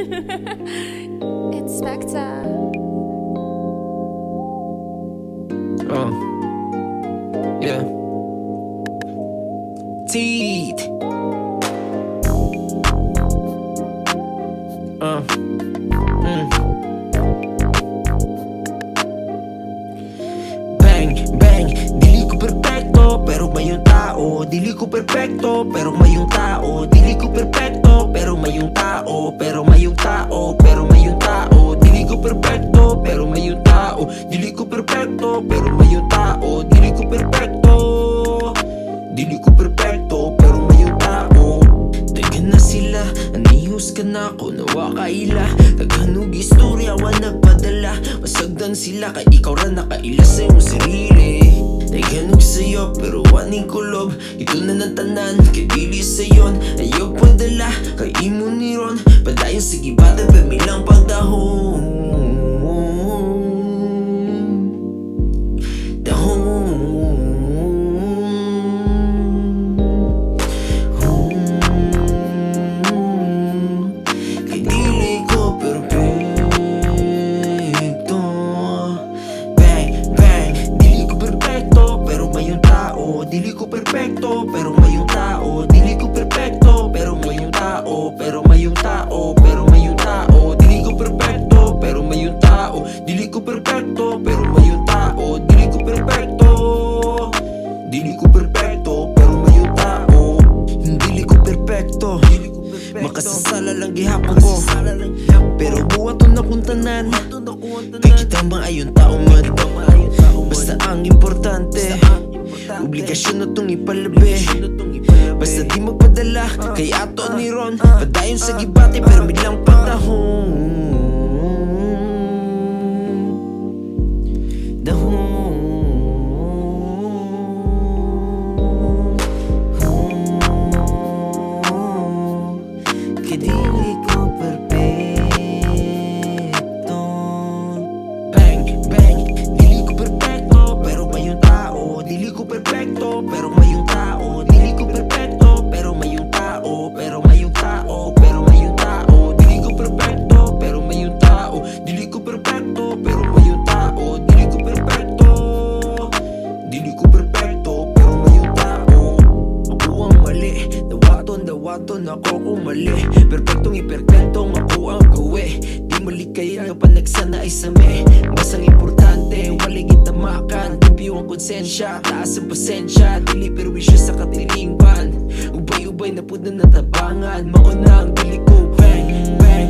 It's Spectre. Yeah. Teeth. Bang, bang, dili ko perfecto, pero may yung tao. Dili ko perfecto, pero may yung tao. Dili ko perfecto, pero may yung tao. Pero may yung tao, pero may yung tao. Dili ko perfecto, pero may yung tao. Dili ko perfecto, pero may yung tao. Dili ko perfecto. Dili ko perfecto, pero may yung tao. Dagan na sila, anihus ka na ako, nawa kaila. Taghanog istorya, wa nagpadala. Masagdan sila, kay ikaw ra nakaila sa iyong sarili. Naghanog sa'yo, pero waning kulob. Ito na ng tanan, kay dili sayon. Ayaw padala, kay imo ni Ron. Padayon sa gibata, pamilang pagdahon. Dili ko perfecto, pero may yung tao. Dili ko perfecto, pero may yung tao. Pero may yung tao, pero may yung tao. Dili ko perfecto, pero may yung tao. Dili ko perfecto, pero may yung tao. Dili ko perfecto. Dili ko perfecto, pero may yung tao. Dili ko perfecto, makasasala lang gihapon ko. Pero buwaton na kung tanan, kay kita maayon taong man. Basta ang importante, obligasyon na tong ipalabi. Basta di magpadala, kay ato ni Ron. Padayon sa gibate, pero biglang pagdahon. Kay dili ko perfecto. Bang, bang, dili ko perfecto, pero may yung tao. Dili ko perfecto, pero may yung tao. Dili ko perfecto, pero may yung tao. Pero may yung tao, pero may yung tao. Dili ko perfecto, pero may yung tao. Dili ko perfecto, pero may yung tao. Dili ko perfecto. Dili ko perfecto, pero may yung tao. Ako ang mali, dawaton ako kung mali. Perfectong iperfectong ako ang gawi. Di malikay nga panagsana ay sami. Mas ang importante, walay gitamakan. Tipiyo ang konsensya, taas ang pasensya. Dili perwisyo sa katilingban. Ubay-ubay na po na natabangan. Mauna ang dili ko, bang, bang.